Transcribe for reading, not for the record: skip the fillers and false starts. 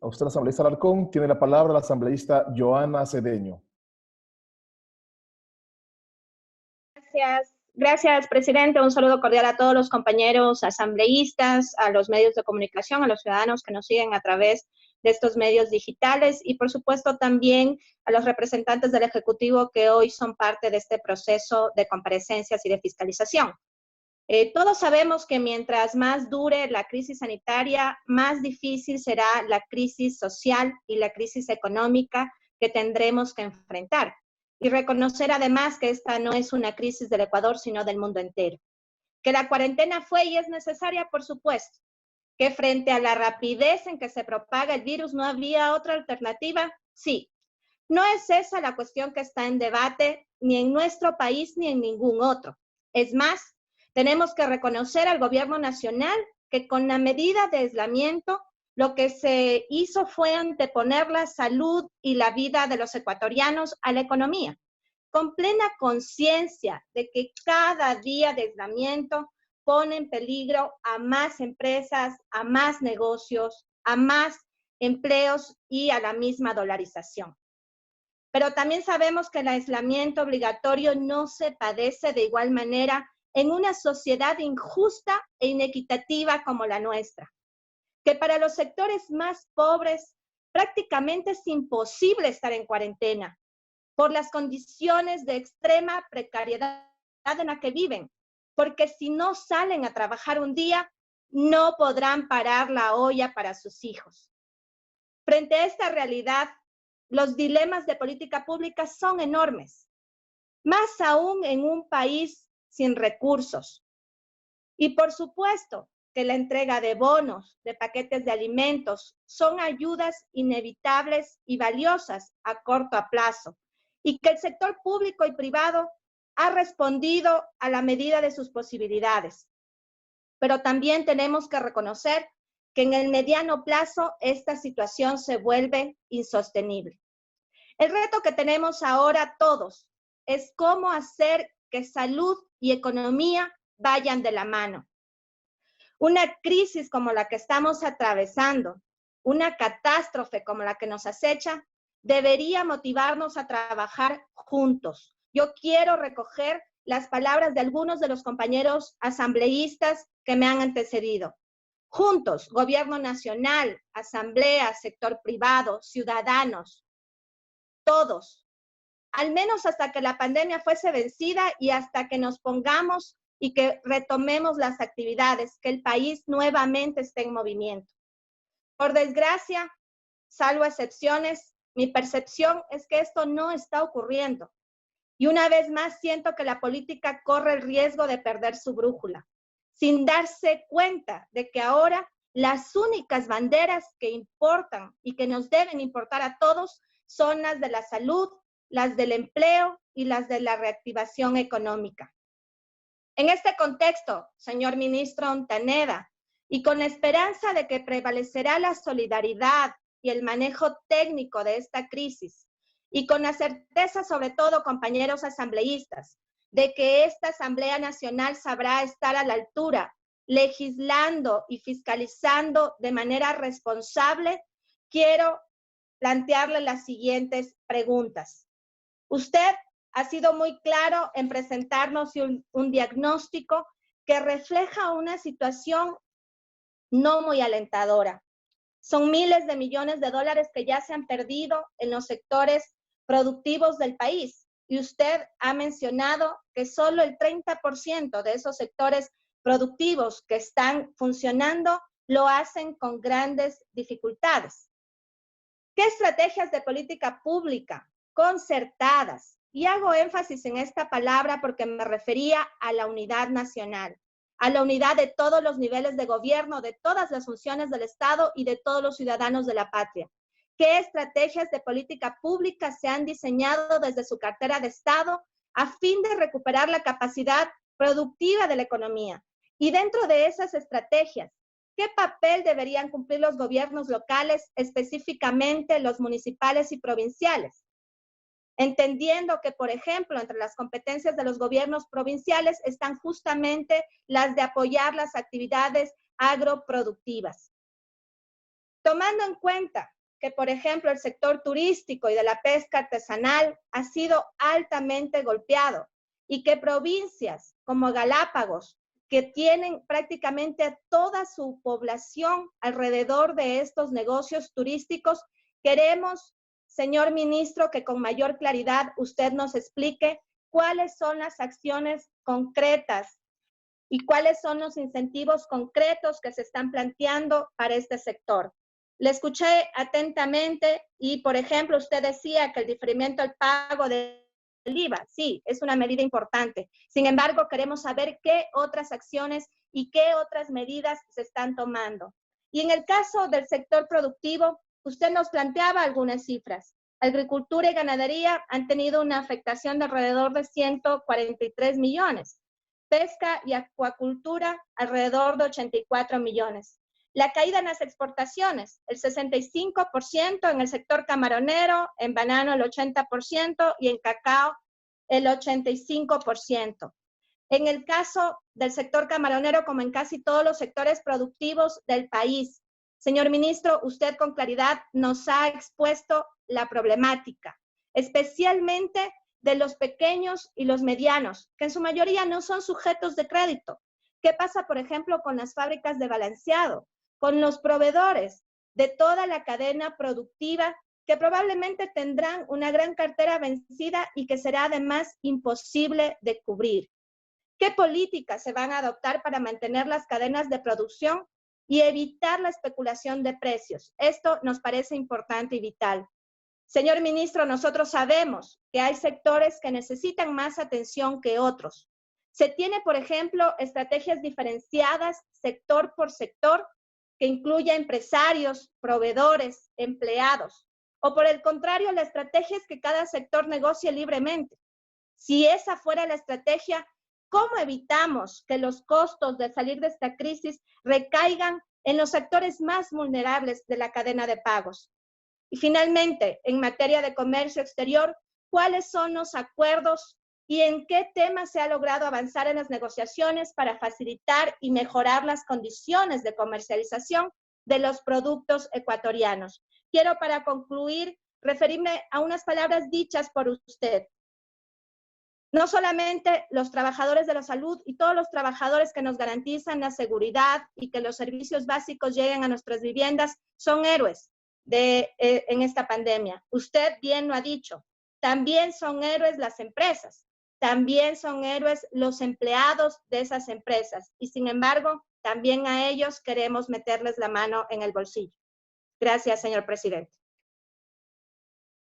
A usted, la asambleísta Alarcón. Tiene la palabra la asambleísta Joana Cedeño. Gracias, presidente. Un saludo cordial a todos los compañeros asambleístas, a los medios de comunicación, a los ciudadanos que nos siguen a través de estos medios digitales y, por supuesto, también a los representantes del Ejecutivo que hoy son parte de este proceso de comparecencias y de fiscalización. Todos sabemos que mientras más dure la crisis sanitaria, más difícil será la crisis social y la crisis económica que tendremos que enfrentar. Y reconocer además que esta no es una crisis del Ecuador, sino del mundo entero. Que la cuarentena fue y es necesaria, por supuesto. Que frente a la rapidez en que se propaga el virus no había otra alternativa, sí. No es esa la cuestión que está en debate, ni en nuestro país ni en ningún otro. Es más, tenemos que reconocer al gobierno nacional que con la medida de aislamiento lo que se hizo fue anteponer la salud y la vida de los ecuatorianos a la economía, con plena conciencia de que cada día de aislamiento pone en peligro a más empresas, a más negocios, a más empleos y a la misma dolarización. Pero también sabemos que el aislamiento obligatorio no se padece de igual manera en una sociedad injusta e inequitativa como la nuestra, que para los sectores más pobres prácticamente es imposible estar en cuarentena por las condiciones de extrema precariedad en la que viven, porque si no salen a trabajar un día, no podrán parar la olla para sus hijos. Frente a esta realidad, los dilemas de política pública son enormes, más aún en un país sin recursos. Y por supuesto que la entrega de bonos, de paquetes de alimentos, son ayudas inevitables y valiosas a corto plazo, y que el sector público y privado ha respondido a la medida de sus posibilidades. Pero también tenemos que reconocer que en el mediano plazo esta situación se vuelve insostenible. El reto que tenemos ahora todos es cómo hacer que salud y economía vayan de la mano. Una crisis como la que estamos atravesando, una catástrofe como la que nos acecha, debería motivarnos a trabajar juntos. Yo quiero recoger las palabras de algunos de los compañeros asambleístas que me han antecedido. Juntos, gobierno nacional, asamblea, sector privado, ciudadanos, todos, al menos hasta que la pandemia fuese vencida y hasta que nos pongamos y que retomemos las actividades, que el país nuevamente esté en movimiento. Por desgracia, salvo excepciones, mi percepción es que esto no está ocurriendo. Y una vez más siento que la política corre el riesgo de perder su brújula, sin darse cuenta de que ahora las únicas banderas que importan y que nos deben importar a todos son las de la salud, las del empleo y las de la reactivación económica. En este contexto, señor ministro Ontaneda, y con la esperanza de que prevalecerá la solidaridad y el manejo técnico de esta crisis, y con la certeza, sobre todo, compañeros asambleístas, de que esta Asamblea Nacional sabrá estar a la altura, legislando y fiscalizando de manera responsable, quiero plantearle las siguientes preguntas. Usted ha sido muy claro en presentarnos un diagnóstico que refleja una situación no muy alentadora. Son miles de millones de dólares que ya se han perdido en los sectores productivos del país. Y usted ha mencionado que solo el 30% de esos sectores productivos que están funcionando lo hacen con grandes dificultades. ¿Qué estrategias de política pública concertadas? Y hago énfasis en esta palabra porque me refería a la unidad nacional, a la unidad de todos los niveles de gobierno, de todas las funciones del Estado y de todos los ciudadanos de la patria. ¿Qué estrategias de política pública se han diseñado desde su cartera de Estado a fin de recuperar la capacidad productiva de la economía? Y dentro de esas estrategias, ¿qué papel deberían cumplir los gobiernos locales, específicamente los municipales y provinciales? Entendiendo que, por ejemplo, entre las competencias de los gobiernos provinciales están justamente las de apoyar las actividades agroproductivas. Tomando en cuenta que, por ejemplo, el sector turístico y de la pesca artesanal ha sido altamente golpeado y que provincias como Galápagos, que tienen prácticamente a toda su población alrededor de estos negocios turísticos, queremos, señor ministro, que con mayor claridad usted nos explique cuáles son las acciones concretas y cuáles son los incentivos concretos que se están planteando para este sector. Le escuché atentamente y, por ejemplo, usted decía que el diferimiento del pago del IVA, sí, es una medida importante. Sin embargo, queremos saber qué otras acciones y qué otras medidas se están tomando. Y en el caso del sector productivo, usted nos planteaba algunas cifras. Agricultura y ganadería han tenido una afectación de alrededor de 143 millones. Pesca y acuacultura, alrededor de 84 millones. La caída en las exportaciones, el 65% en el sector camaronero, en banano el 80% y en cacao el 85%. En el caso del sector camaronero, como en casi todos los sectores productivos del país, señor ministro, usted con claridad nos ha expuesto la problemática, especialmente de los pequeños y los medianos, que en su mayoría no son sujetos de crédito. ¿Qué pasa, por ejemplo, con las fábricas de balanceado, con los proveedores de toda la cadena productiva que probablemente tendrán una gran cartera vencida y que será además imposible de cubrir? ¿Qué políticas se van a adoptar para mantener las cadenas de producción y evitar la especulación de precios? Esto nos parece importante y vital. Señor ministro, nosotros sabemos que hay sectores que necesitan más atención que otros. Se tiene, por ejemplo, estrategias diferenciadas sector por sector que incluya empresarios, proveedores, empleados. O por el contrario, la estrategia es que cada sector negocie libremente. Si esa fuera la estrategia, ¿cómo evitamos que los costos de salir de esta crisis recaigan en los sectores más vulnerables de la cadena de pagos? Y finalmente, en materia de comercio exterior, ¿cuáles son los acuerdos y en qué temas se ha logrado avanzar en las negociaciones para facilitar y mejorar las condiciones de comercialización de los productos ecuatorianos? Quiero, para concluir, referirme a unas palabras dichas por usted. No solamente los trabajadores de la salud y todos los trabajadores que nos garantizan la seguridad y que los servicios básicos lleguen a nuestras viviendas son héroes en esta pandemia. Usted bien lo ha dicho. También son héroes las empresas. También son héroes los empleados de esas empresas. Y sin embargo, también a ellos queremos meterles la mano en el bolsillo. Gracias, señor presidente.